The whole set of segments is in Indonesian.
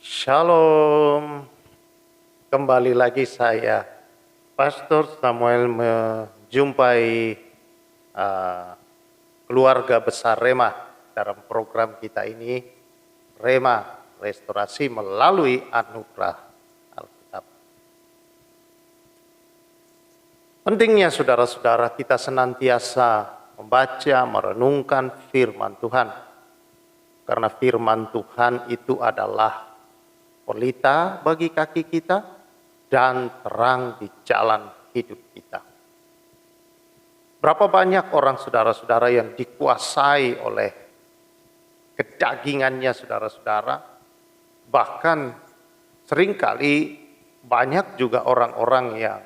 Shalom, kembali lagi saya, Pastor Samuel, menjumpai keluarga besar Rema dalam program kita ini, Rema Restorasi melalui Anugerah Alkitab. Pentingnya saudara-saudara kita senantiasa membaca, merenungkan firman Tuhan. Karena firman Tuhan itu adalah pelita bagi kaki kita dan terang di jalan hidup kita. Berapa banyak orang saudara-saudara yang dikuasai oleh kedagingannya saudara-saudara. Bahkan seringkali banyak juga orang-orang yang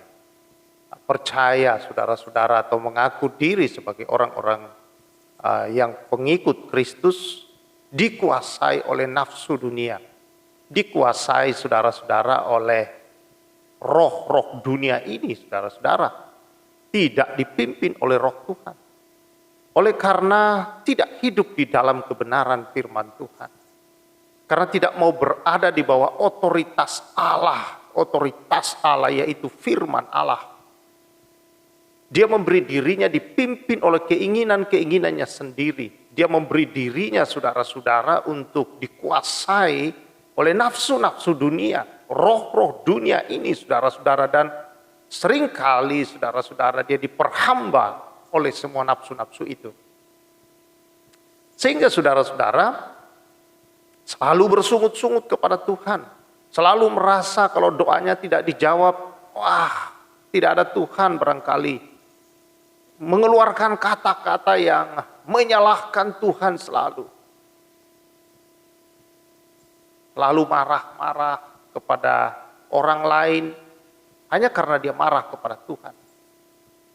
percaya saudara-saudara atau mengaku diri sebagai orang-orang yang pengikut Kristus dikuasai oleh nafsu dunia. Dikuasai saudara-saudara oleh roh-roh dunia ini saudara-saudara. Tidak dipimpin oleh roh Tuhan. Oleh karena tidak hidup di dalam kebenaran firman Tuhan. Karena tidak mau berada di bawah otoritas Allah. Otoritas Allah yaitu firman Allah. Dia memberi dirinya dipimpin oleh keinginan-keinginannya sendiri. Dia memberi dirinya saudara-saudara untuk dikuasai oleh nafsu-nafsu dunia. Roh-roh dunia ini saudara-saudara, dan seringkali saudara-saudara dia diperhamba oleh semua nafsu-nafsu itu. Sehingga saudara-saudara selalu bersungut-sungut kepada Tuhan. Selalu merasa kalau doanya tidak dijawab, wah tidak ada Tuhan barangkali. Mengeluarkan kata-kata yang menyalahkan Tuhan selalu. Lalu marah-marah kepada orang lain hanya karena dia marah kepada Tuhan.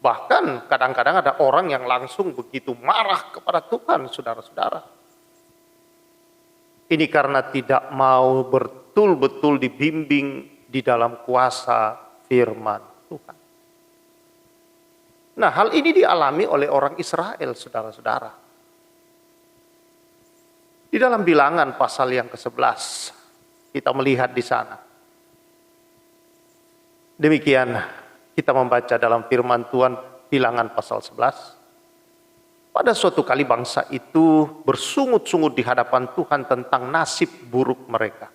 Bahkan kadang-kadang ada orang yang langsung begitu marah kepada Tuhan, saudara-saudara. Ini karena tidak mau betul-betul dibimbing di dalam kuasa firman Tuhan. Nah, hal ini dialami oleh orang Israel, saudara-saudara. Di dalam Bilangan pasal yang ke-11, kita melihat di sana. Demikian kita membaca dalam firman Tuhan Bilangan pasal 11. Pada suatu kali bangsa itu bersungut-sungut di hadapan Tuhan tentang nasib buruk mereka.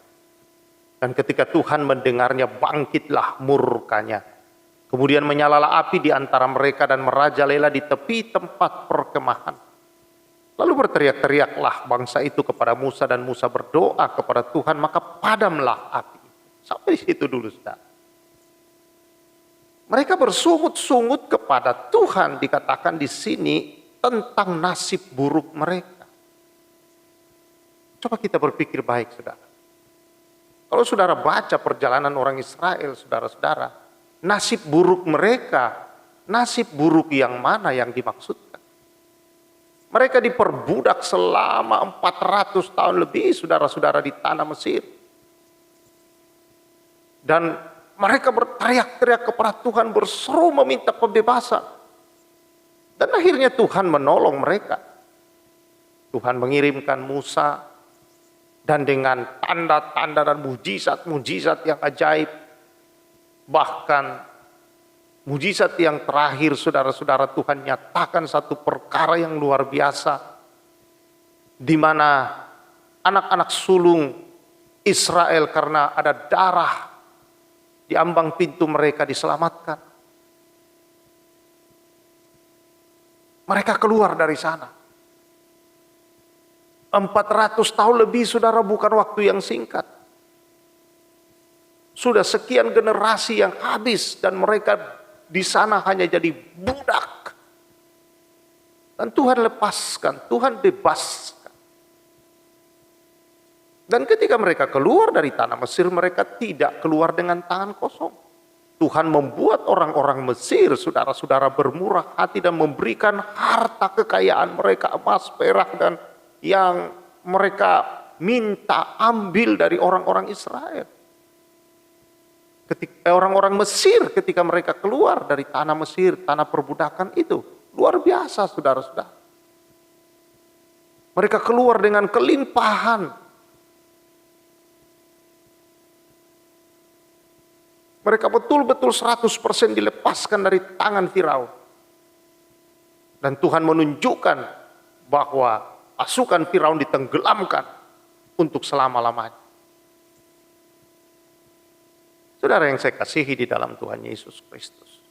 Dan ketika Tuhan mendengarnya, bangkitlah murkanya. Kemudian menyalalah api di antara mereka dan merajalela di tepi tempat perkemahan. Lalu berteriak-teriaklah bangsa itu kepada Musa, dan Musa berdoa kepada Tuhan, maka padamlah api. Sampai di situ dulu, saudara. Mereka bersungut-sungut kepada Tuhan, dikatakan di sini tentang nasib buruk mereka. Coba kita berpikir baik, saudara. Kalau saudara baca perjalanan orang Israel, saudara-saudara, nasib buruk mereka, nasib buruk yang mana yang dimaksudkan? Mereka diperbudak selama 400 tahun lebih, saudara-saudara, di tanah Mesir. Dan mereka berteriak-teriak kepada Tuhan, berseru meminta kebebasan. Dan akhirnya Tuhan menolong mereka. Tuhan mengirimkan Musa, dan dengan tanda-tanda dan mujizat-mujizat yang ajaib. Bahkan mujizat yang terakhir, saudara-saudara, Tuhan nyatakan satu perkara yang luar biasa. Di mana anak-anak sulung Israel karena ada darah di ambang pintu mereka diselamatkan. Mereka keluar dari sana. 400 tahun lebih, saudara, bukan waktu yang singkat. Sudah sekian generasi yang habis dan mereka di sana hanya jadi budak. Dan Tuhan lepaskan, Tuhan bebaskan. Dan ketika mereka keluar dari tanah Mesir, mereka tidak keluar dengan tangan kosong. Tuhan membuat orang-orang Mesir, saudara-saudara, bermurah hati dan memberikan harta kekayaan mereka, emas, perak, dan yang mereka minta ambil dari orang-orang Israel. Ketika orang-orang Mesir, ketika mereka keluar dari tanah Mesir, tanah perbudakan itu, luar biasa, saudara-saudara. Mereka keluar dengan kelimpahan. Mereka betul-betul 100% dilepaskan dari tangan Firaun. Dan Tuhan menunjukkan bahwa pasukan Firaun ditenggelamkan untuk selama-lamanya. Saudara yang saya kasihi di dalam Tuhan Yesus Kristus.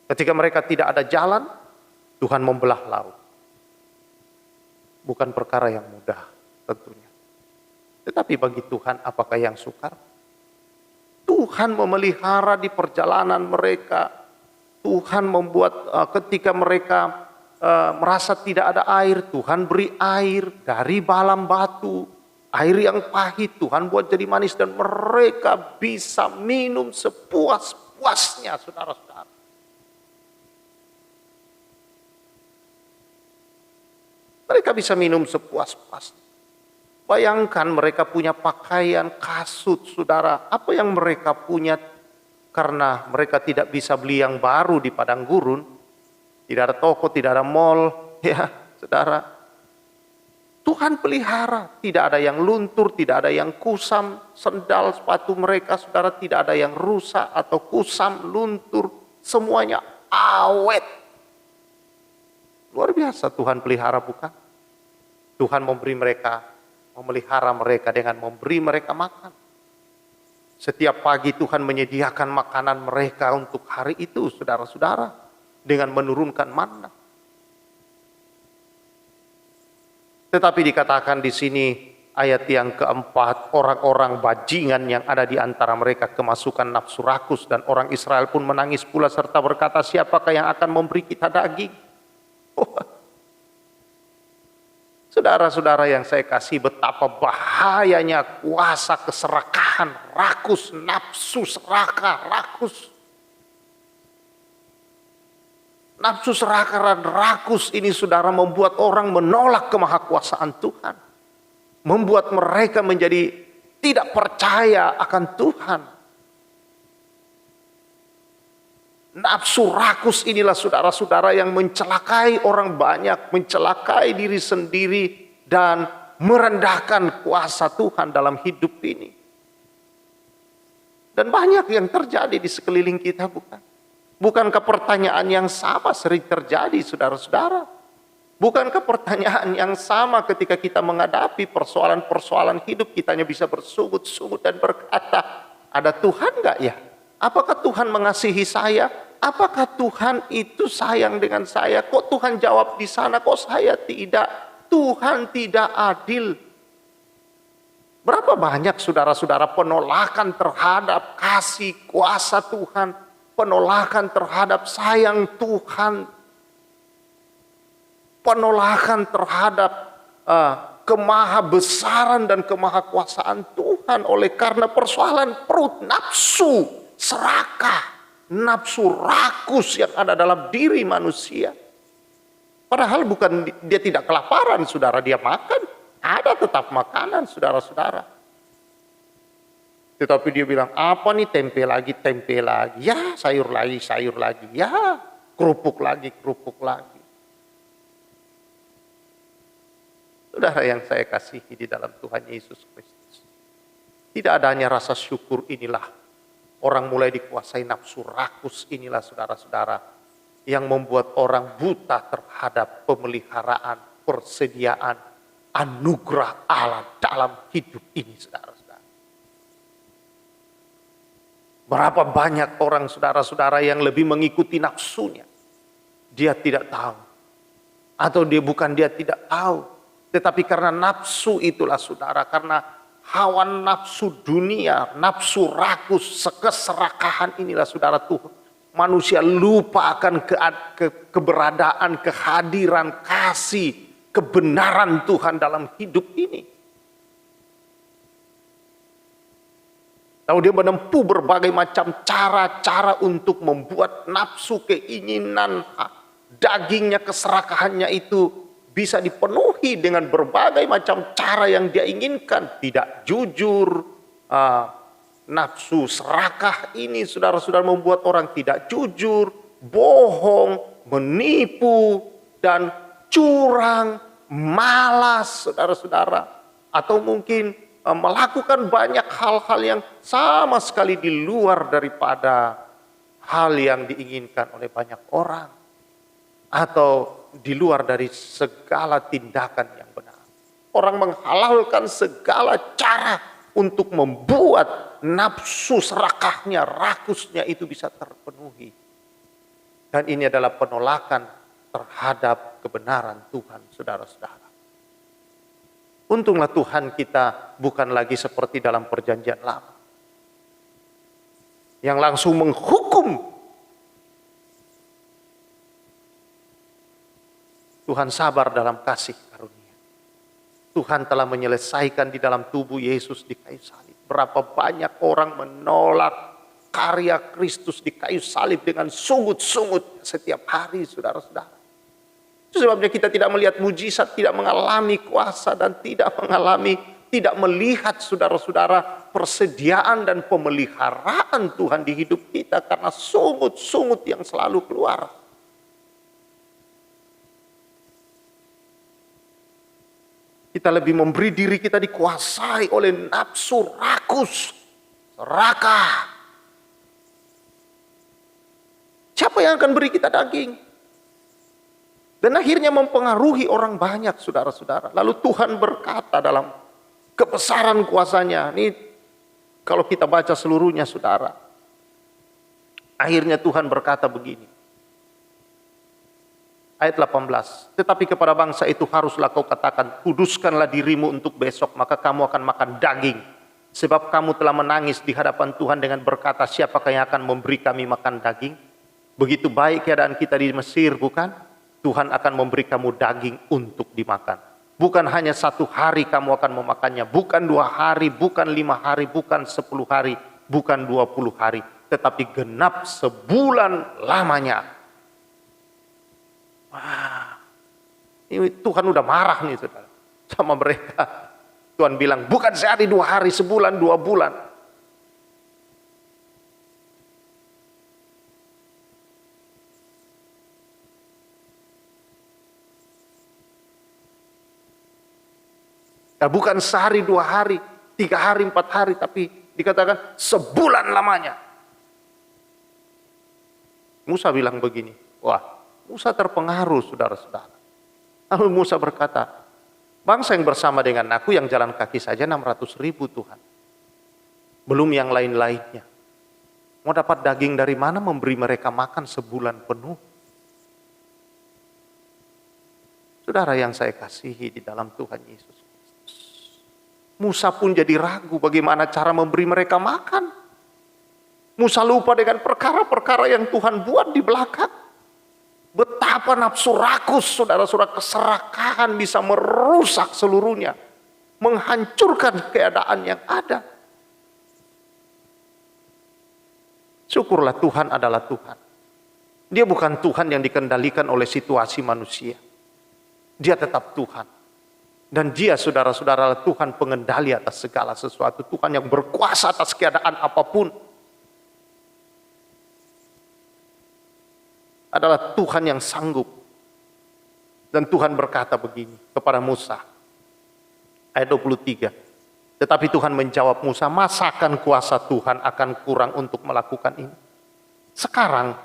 Ketika mereka tidak ada jalan, Tuhan membelah laut. Bukan perkara yang mudah tentunya. Tetapi bagi Tuhan apakah yang sukar? Tuhan memelihara di perjalanan mereka. Tuhan membuat ketika mereka merasa tidak ada air, Tuhan beri air dari balam batu. Air yang pahit Tuhan buat jadi manis dan mereka bisa minum sepuas-puasnya, saudara-saudara. Mereka bisa minum sepuas-puasnya. Bayangkan mereka punya pakaian, kasut, saudara. Apa yang mereka punya karena mereka tidak bisa beli yang baru di padang gurun. Tidak ada toko, tidak ada mall. Ya, saudara. Tuhan pelihara. Tidak ada yang luntur, tidak ada yang kusam. Sendal, sepatu mereka, saudara, tidak ada yang rusak atau kusam, luntur. Semuanya awet. Luar biasa Tuhan pelihara, bukan? Tuhan memelihara mereka dengan memberi mereka makan. Setiap pagi Tuhan menyediakan makanan mereka untuk hari itu, saudara-saudara, dengan menurunkan manna. Tetapi dikatakan di sini ayat yang keempat, orang-orang bajingan yang ada di antara mereka kemasukan nafsu rakus dan orang Israel pun menangis pula serta berkata, siapakah yang akan memberi kita daging? Saudara-saudara yang saya kasih, betapa bahayanya kuasa keserakahan, rakus, nafsu serakah, rakus. Nafsu serakah dan rakus ini, saudara, membuat orang menolak kemahakuasaan Tuhan. Membuat mereka menjadi tidak percaya akan Tuhan. Nafsu rakus inilah saudara-saudara yang mencelakai orang banyak, mencelakai diri sendiri dan merendahkan kuasa Tuhan dalam hidup ini. Dan banyak yang terjadi di sekeliling kita, bukan? Bukankah pertanyaan yang sama sering terjadi, saudara-saudara? Bukankah pertanyaan yang sama ketika kita menghadapi persoalan-persoalan hidup, kita hanya bisa bersungut-sungut dan berkata, ada Tuhan enggak ya? Apakah Tuhan mengasihi saya? Apakah Tuhan itu sayang dengan saya? Kok Tuhan jawab di sana, kok saya tidak? Tuhan tidak adil. Berapa banyak saudara-saudara penolakan terhadap kasih kuasa Tuhan, penolakan terhadap sayang Tuhan, penolakan terhadap kemahabesaran dan kemahakuasaan Tuhan oleh karena persoalan perut, nafsu serakah, nafsu rakus yang ada dalam diri manusia. Padahal bukan dia tidak kelaparan, saudara, dia makan, ada tetap makanan, saudara-saudara. Tetapi dia bilang, apa nih, tempe lagi, ya sayur lagi, ya kerupuk lagi. Saudara yang saya kasihi di dalam Tuhan Yesus Kristus, tidak adanya rasa syukur inilah orang mulai dikuasai nafsu rakus inilah, saudara-saudara, yang membuat orang buta terhadap pemeliharaan, persediaan, anugerah Allah dalam hidup ini, saudara-saudara. Berapa banyak orang, saudara-saudara, yang lebih mengikuti nafsunya. Dia tidak tahu. Atau dia tidak tahu. Tetapi karena nafsu itulah, saudara, karena hawa nafsu dunia, nafsu rakus, keserakahan inilah, saudara, Tuhan. Manusia lupa akan keberadaan, kehadiran, kasih, kebenaran Tuhan dalam hidup ini. Lalu dia menempuh berbagai macam cara untuk membuat nafsu, keinginan, dagingnya, keserakahannya itu bisa dipenuhi dengan berbagai macam cara yang dia inginkan. Tidak jujur, nafsu serakah ini, saudara-saudara, membuat orang tidak jujur, bohong, menipu, dan curang, malas, saudara-saudara. Atau mungkin melakukan banyak hal-hal yang sama sekali di luar daripada hal yang diinginkan oleh banyak orang, atau di luar dari segala tindakan yang benar. Orang menghalalkan segala cara untuk membuat nafsu serakahnya, rakusnya itu bisa terpenuhi. Dan ini adalah penolakan terhadap kebenaran Tuhan, saudara-saudara. Untunglah Tuhan kita bukan lagi seperti dalam perjanjian lama, yang langsung menghukum. Tuhan sabar dalam kasih karunia. Tuhan telah menyelesaikan di dalam tubuh Yesus di kayu salib. Berapa banyak orang menolak karya Kristus di kayu salib dengan sungut-sungut setiap hari, saudara-saudara. Itu sebabnya kita tidak melihat mujizat, tidak mengalami kuasa, dan tidak melihat, saudara-saudara, persediaan dan pemeliharaan Tuhan di hidup kita karena sungut-sungut yang selalu keluar. Kita lebih memberi diri kita dikuasai oleh nafsu rakus, serakah. Siapa yang akan beri kita daging? Dan akhirnya mempengaruhi orang banyak, saudara-saudara. Lalu Tuhan berkata dalam kebesaran kuasanya. Ini kalau kita baca seluruhnya, saudara. Akhirnya Tuhan berkata begini. Ayat 18, tetapi kepada bangsa itu haruslah kau katakan, kuduskanlah dirimu untuk besok, maka kamu akan makan daging. Sebab kamu telah menangis di hadapan Tuhan dengan berkata, siapakah yang akan memberi kami makan daging? Begitu baik keadaan kita di Mesir, bukan? Tuhan akan memberi kamu daging untuk dimakan. Bukan hanya 1 hari kamu akan memakannya, bukan 2 hari, bukan 5 hari, bukan 10 hari, bukan 20 hari, tetapi genap sebulan lamanya. Wah, ini Tuhan udah marah nih, saudara, sama mereka. Tuhan bilang, bukan sehari, 2 hari, sebulan, 2 bulan. Nah, bukan sehari, 2 hari, 3 hari, 4 hari, tapi dikatakan sebulan lamanya. Musa bilang begini, wah, Musa terpengaruh, saudara-saudara. Lalu Musa berkata, bangsa yang bersama dengan aku yang jalan kaki saja 600.000 Tuhan. Belum yang lain-lainnya. Mau dapat daging dari mana memberi mereka makan sebulan penuh? Saudara yang saya kasihi di dalam Tuhan Yesus Kristus. Musa pun jadi ragu bagaimana cara memberi mereka makan. Musa lupa dengan perkara-perkara yang Tuhan buat di belakang. Betapa nafsu rakus, saudara-saudara, keserakahan bisa merusak seluruhnya. Menghancurkan keadaan yang ada. Syukurlah Tuhan adalah Tuhan. Dia bukan Tuhan yang dikendalikan oleh situasi manusia. Dia tetap Tuhan. Dan dia, saudara-saudara, Tuhan pengendali atas segala sesuatu. Tuhan yang berkuasa atas keadaan apapun. Adalah Tuhan yang sanggup. Dan Tuhan berkata begini kepada Musa. Ayat 23. Tetapi Tuhan menjawab Musa, masakan kuasa Tuhan akan kurang untuk melakukan ini? Sekarang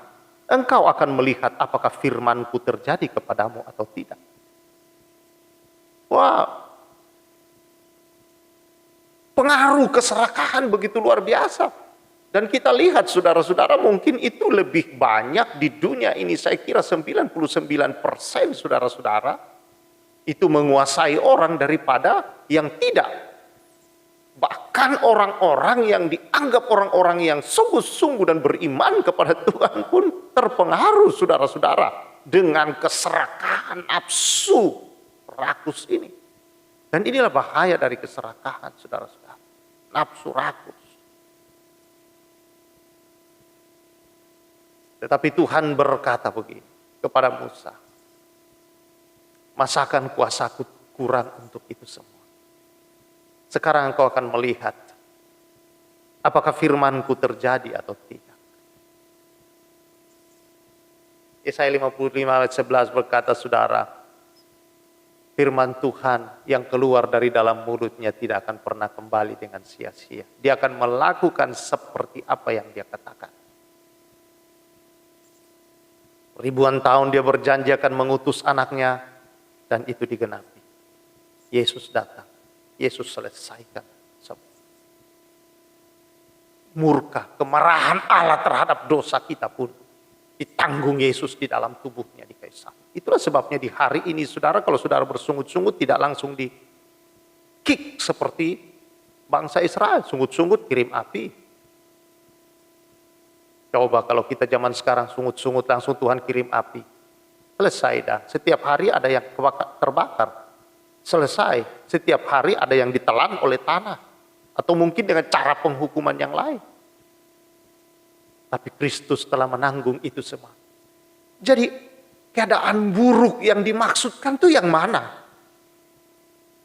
engkau akan melihat apakah firman-Ku terjadi kepadamu atau tidak. Wah, pengaruh keserakahan begitu luar biasa. Dan kita lihat, saudara-saudara, mungkin itu lebih banyak di dunia ini. Saya kira 99% saudara-saudara itu menguasai orang daripada yang tidak. Bahkan orang-orang yang dianggap orang-orang yang sungguh-sungguh dan beriman kepada Tuhan pun terpengaruh, saudara-saudara, dengan keserakahan nafsu rakus ini. Dan inilah bahaya dari keserakahan, saudara-saudara. Nafsu rakus. Tetapi Tuhan berkata begini kepada Musa, masakan kuasaku kurang untuk itu semua. Sekarang engkau akan melihat apakah firman-Ku terjadi atau tidak. Yesaya 55 ayat 11 berkata, saudara, firman Tuhan yang keluar dari dalam mulutnya tidak akan pernah kembali dengan sia-sia. Dia akan melakukan seperti apa yang dia katakan. Ribuan tahun dia berjanji akan mengutus anaknya, dan itu digenapi. Yesus datang, Yesus selesaikan semua. Murka, kemarahan Allah terhadap dosa kita pun ditanggung Yesus di dalam tubuhnya di kayu salib. Itulah sebabnya di hari ini saudara, kalau saudara bersungut-sungut tidak langsung di kick seperti bangsa Israel, sungut-sungut kirim api. Coba kalau kita zaman sekarang sungut-sungut langsung Tuhan kirim api. Selesai dah. Setiap hari ada yang terbakar. Selesai. Setiap hari ada yang ditelan oleh tanah. Atau mungkin dengan cara penghukuman yang lain. Tapi Kristus telah menanggung itu semua. Jadi keadaan buruk yang dimaksudkan itu yang mana?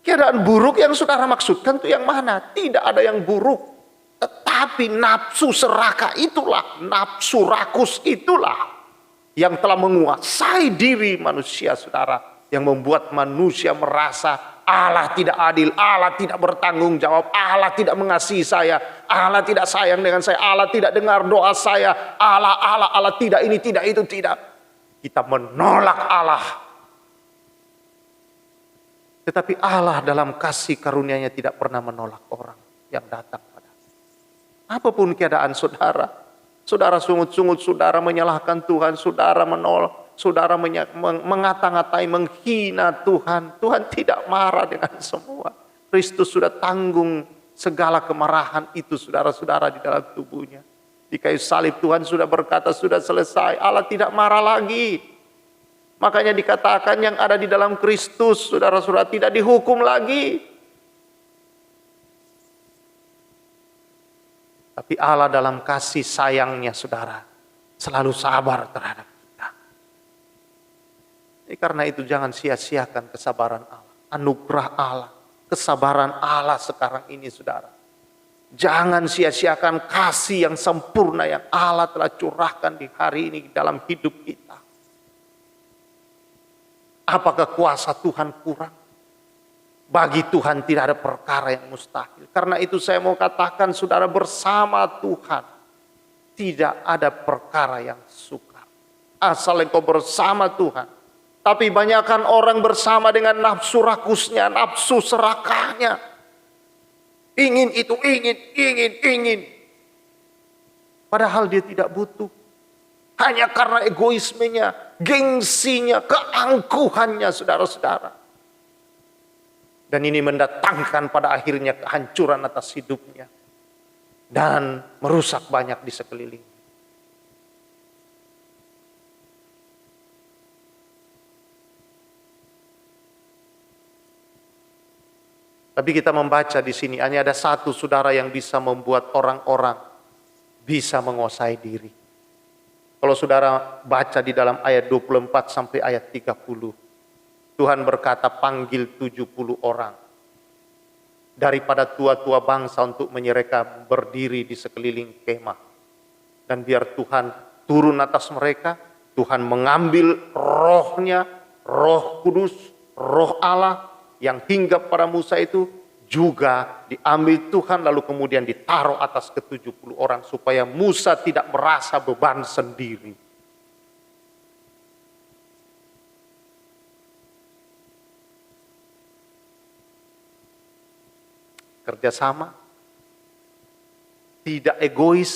Keadaan buruk yang saudara maksudkan itu yang mana? Tidak ada yang buruk. Tetapi nafsu serakah itulah, nafsu rakus itulah yang telah menguasai diri manusia saudara. Yang membuat manusia merasa Allah tidak adil, Allah tidak bertanggung jawab, Allah tidak mengasihi saya, Allah tidak sayang dengan saya, Allah tidak dengar doa saya, Allah tidak ini, tidak itu, tidak. Kita menolak Allah. Tetapi Allah dalam kasih karunia-Nya tidak pernah menolak orang yang datang. Apapun keadaan saudara, saudara sungut-sungut, saudara menyalahkan Tuhan, saudara menolak, saudara mengata-ngatai, menghina Tuhan. Tuhan tidak marah dengan semua. Kristus sudah tanggung segala kemarahan itu saudara-saudara di dalam tubuhnya. Di kayu salib Tuhan sudah berkata sudah selesai. Allah tidak marah lagi. Makanya dikatakan yang ada di dalam Kristus saudara-saudara tidak dihukum lagi. Tapi Allah dalam kasih sayangnya saudara selalu sabar terhadap kita. Karena itu jangan sia-siakan kesabaran Allah. Anugerah Allah, kesabaran Allah sekarang ini saudara. Jangan sia-siakan kasih yang sempurna yang Allah telah curahkan di hari ini dalam hidup kita. Apakah kuasa Tuhan kurang? Bagi Tuhan tidak ada perkara yang mustahil. Karena itu saya mau katakan saudara, bersama Tuhan tidak ada perkara yang sukar. Asal engkau bersama Tuhan. Tapi banyakkan orang bersama dengan nafsu rakusnya, nafsu serakahnya. Ingin itu, ingin. Padahal dia tidak butuh. Hanya karena egoismenya, gengsinya, keangkuhannya saudara-saudara. Dan ini mendatangkan pada akhirnya kehancuran atas hidupnya. Dan merusak banyak di sekeliling. Tapi kita membaca di sini hanya ada satu saudara yang bisa membuat orang-orang bisa menguasai diri. Kalau saudara baca di dalam ayat 24 sampai ayat 30. Tuhan berkata panggil 70 orang. Daripada tua-tua bangsa untuk mereka berdiri di sekeliling kemah. Dan biar Tuhan turun atas mereka. Tuhan mengambil rohnya, roh kudus, roh Allah yang hinggap pada Musa itu juga diambil Tuhan lalu kemudian ditaruh atas ke-70 orang supaya Musa tidak merasa beban sendiri. Kerjasama, tidak egois,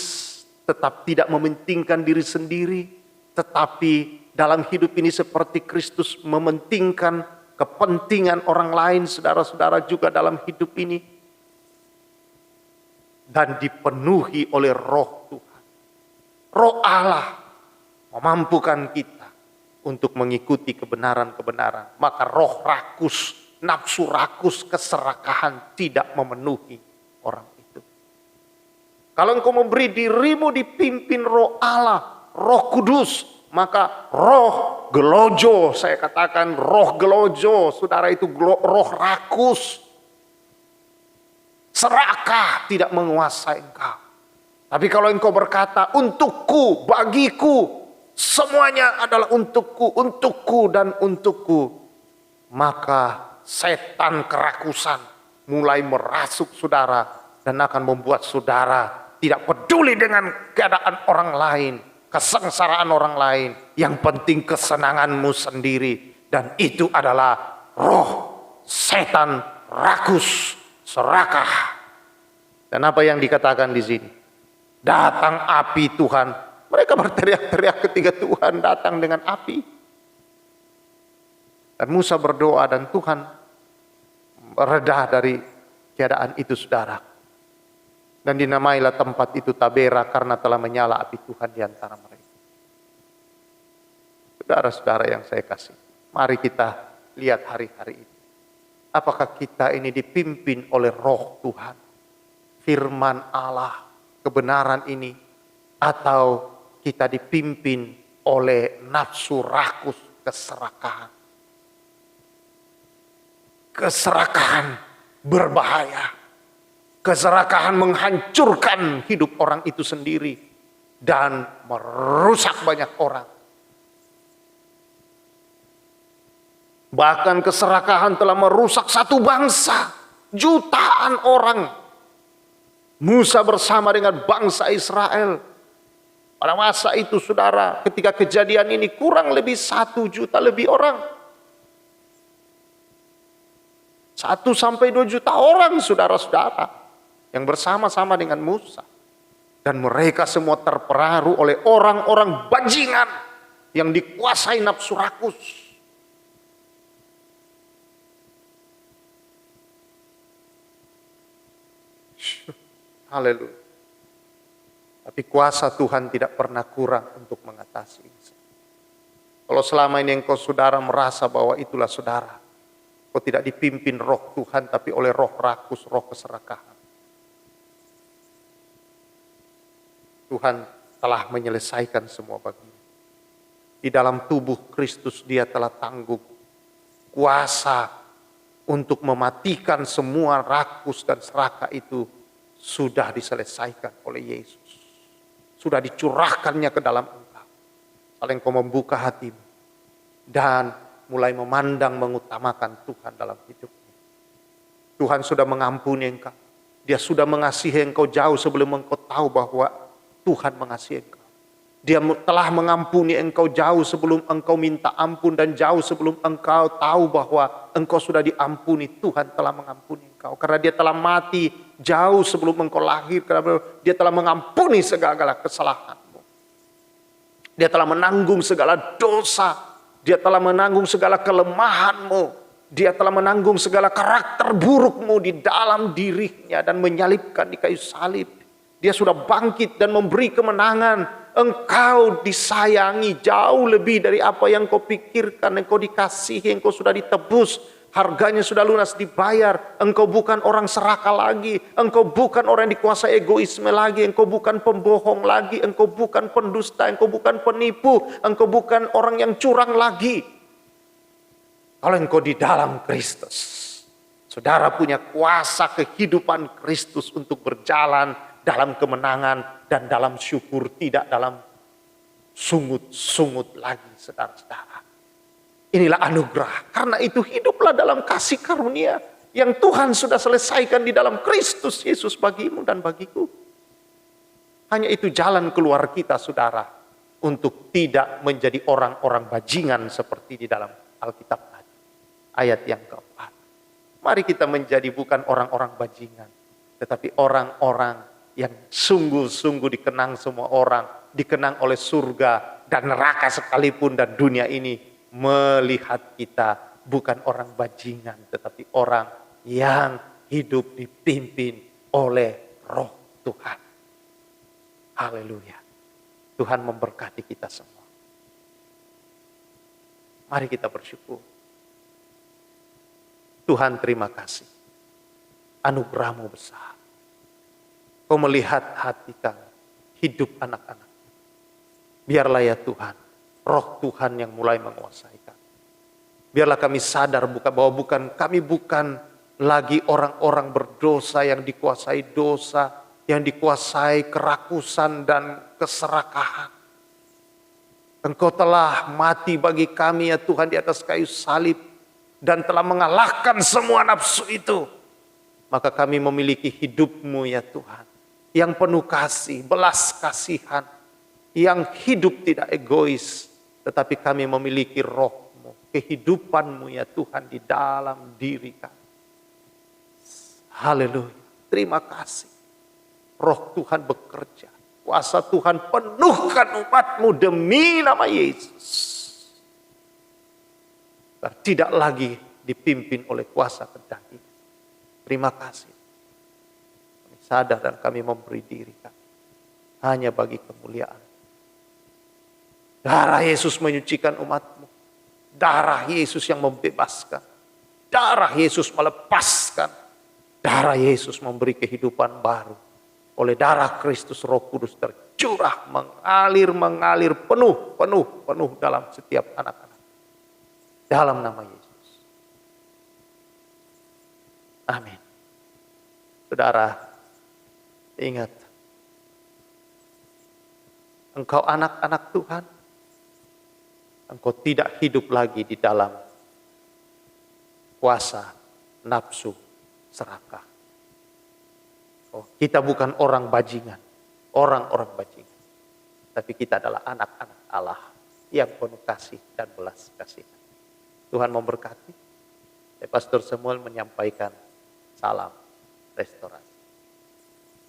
tetap tidak mementingkan diri sendiri, tetapi dalam hidup ini seperti Kristus mementingkan kepentingan orang lain, saudara-saudara juga dalam hidup ini. Dan dipenuhi oleh roh Tuhan. Roh Allah memampukan kita untuk mengikuti kebenaran-kebenaran. Maka roh rakus, nafsu rakus, keserakahan tidak memenuhi orang itu. Kalau engkau memberi dirimu dipimpin roh Allah, roh kudus, maka roh gelojo, saya katakan roh gelojo, saudara itu roh rakus. Serakah tidak menguasai engkau. Tapi kalau engkau berkata untukku, bagiku, semuanya adalah untukku dan untukku. maka setan kerakusan mulai merasuk saudara dan akan membuat saudara tidak peduli dengan keadaan orang lain, kesengsaraan orang lain. Yang penting kesenanganmu sendiri, dan itu adalah roh setan rakus, serakah. Dan apa yang dikatakan di sini? Datang api Tuhan. Mereka berteriak-teriak ketika Tuhan datang dengan api. Dan Musa berdoa dan Tuhan reda dari keadaan itu saudara. Dan dinamailah tempat itu Tabera karena telah menyala api Tuhan di antara mereka. Saudara-saudara yang saya kasih, mari kita lihat hari-hari ini. Apakah kita ini dipimpin oleh roh Tuhan, firman Allah, kebenaran ini, atau kita dipimpin oleh nafsu rakus, keserakahan. Keserakahan berbahaya. Keserakahan menghancurkan hidup orang itu sendiri dan merusak banyak orang. Bahkan keserakahan telah merusak satu bangsa, jutaan orang. Musa bersama dengan bangsa Israel. Pada masa itu saudara, ketika kejadian ini kurang lebih 1 juta lebih orang. 1-2 juta orang saudara-saudara yang bersama-sama dengan Musa. Dan mereka semua terpengaruh oleh orang-orang bajingan yang dikuasai nafsu rakus. Haleluya. Tapi kuasa Tuhan tidak pernah kurang untuk mengatasi ini. Kalau selama ini engkau saudara merasa bahwa itulah saudara, kau tidak dipimpin roh Tuhan tapi oleh roh rakus, roh keserakahan. Tuhan telah menyelesaikan semua bagian. Di dalam tubuh Kristus dia telah tanggung kuasa untuk mematikan semua rakus dan serakah itu sudah diselesaikan oleh Yesus. Sudah dicurahkannya ke dalam engkau. Kalau engkau membuka hatimu dan mulai memandang mengutamakan Tuhan dalam hidupmu. Tuhan sudah mengampuni engkau. Dia sudah mengasihi engkau jauh sebelum engkau tahu bahwa Tuhan mengasihi engkau. Dia telah mengampuni engkau jauh sebelum engkau minta ampun dan jauh sebelum engkau tahu bahwa engkau sudah diampuni. Tuhan telah mengampuni engkau karena dia telah mati jauh sebelum engkau lahir. Karena dia telah mengampuni segala kesalahanmu. Dia telah menanggung segala dosa. Dia telah menanggung segala kelemahanmu. Dia telah menanggung segala karakter burukmu di dalam dirinya dan menyalibkan di kayu salib. Dia sudah bangkit dan memberi kemenangan. Engkau disayangi jauh lebih dari apa yang kau pikirkan. Engkau dikasihi, engkau sudah ditebus. Harganya sudah lunas dibayar. Engkau bukan orang serakah lagi. Engkau bukan orang yang dikuasai egoisme lagi. Engkau bukan pembohong lagi. Engkau bukan pendusta. Engkau bukan penipu. Engkau bukan orang yang curang lagi. Kalau engkau di dalam Kristus, saudara punya kuasa kehidupan Kristus untuk berjalan dalam kemenangan dan dalam syukur, tidak dalam sungut-sungut lagi, saudara-saudara. Inilah anugerah. Karena itu hiduplah dalam kasih karunia yang Tuhan sudah selesaikan di dalam Kristus Yesus bagimu dan bagiku. Hanya itu jalan keluar kita, saudara, untuk tidak menjadi orang-orang bajingan seperti di dalam Alkitab tadi. Ayat yang keempat. Mari kita menjadi bukan orang-orang bajingan, tetapi orang-orang yang sungguh-sungguh dikenang semua orang, dikenang oleh surga dan neraka sekalipun dan dunia ini melihat kita bukan orang bajingan, tetapi orang yang hidup dipimpin oleh roh Tuhan. Haleluya. Tuhan memberkati kita semua. Mari kita bersyukur. Tuhan terima kasih. Anugerah-Mu besar. Kau melihat hati kami, hidup anak-anak. Biarlah ya Tuhan, roh Tuhan yang mulai menguasai kami. Biarlah kami sadar bahwa kami bukan lagi orang-orang berdosa yang dikuasai dosa, yang dikuasai kerakusan dan keserakahan. Engkau telah mati bagi kami ya Tuhan di atas kayu salib. dan telah mengalahkan semua nafsu itu. Maka kami memiliki hidup-Mu ya Tuhan, yang penuh kasih, belas kasihan, yang hidup tidak egois, tetapi kami memiliki roh-Mu, kehidupan-Mu ya Tuhan di dalam diri kami. Haleluya, terima kasih. Roh Tuhan bekerja, kuasa Tuhan penuhkan umat-Mu demi nama Yesus. Tidak lagi dipimpin oleh kuasa kedaging. Terima kasih. Kami sadar dan kami memberi diri kami hanya bagi kemuliaan. Darah Yesus menyucikan umat-Mu. Darah Yesus yang membebaskan. Darah Yesus melepaskan. Darah Yesus memberi kehidupan baru. Oleh darah Kristus Roh Kudus tercurah, mengalir penuh dalam setiap anak-anak. Dalam nama Yesus. Amin. Saudara, ingat. Engkau anak-anak Tuhan. Engkau tidak hidup lagi di dalam kuasa, nafsu, serakah. Oh, kita bukan orang bajingan. Orang-orang bajingan. Tapi kita adalah anak-anak Allah yang penuh kasih dan belas kasihan. Tuhan memberkati. Pastor Samuel menyampaikan salam restorasi.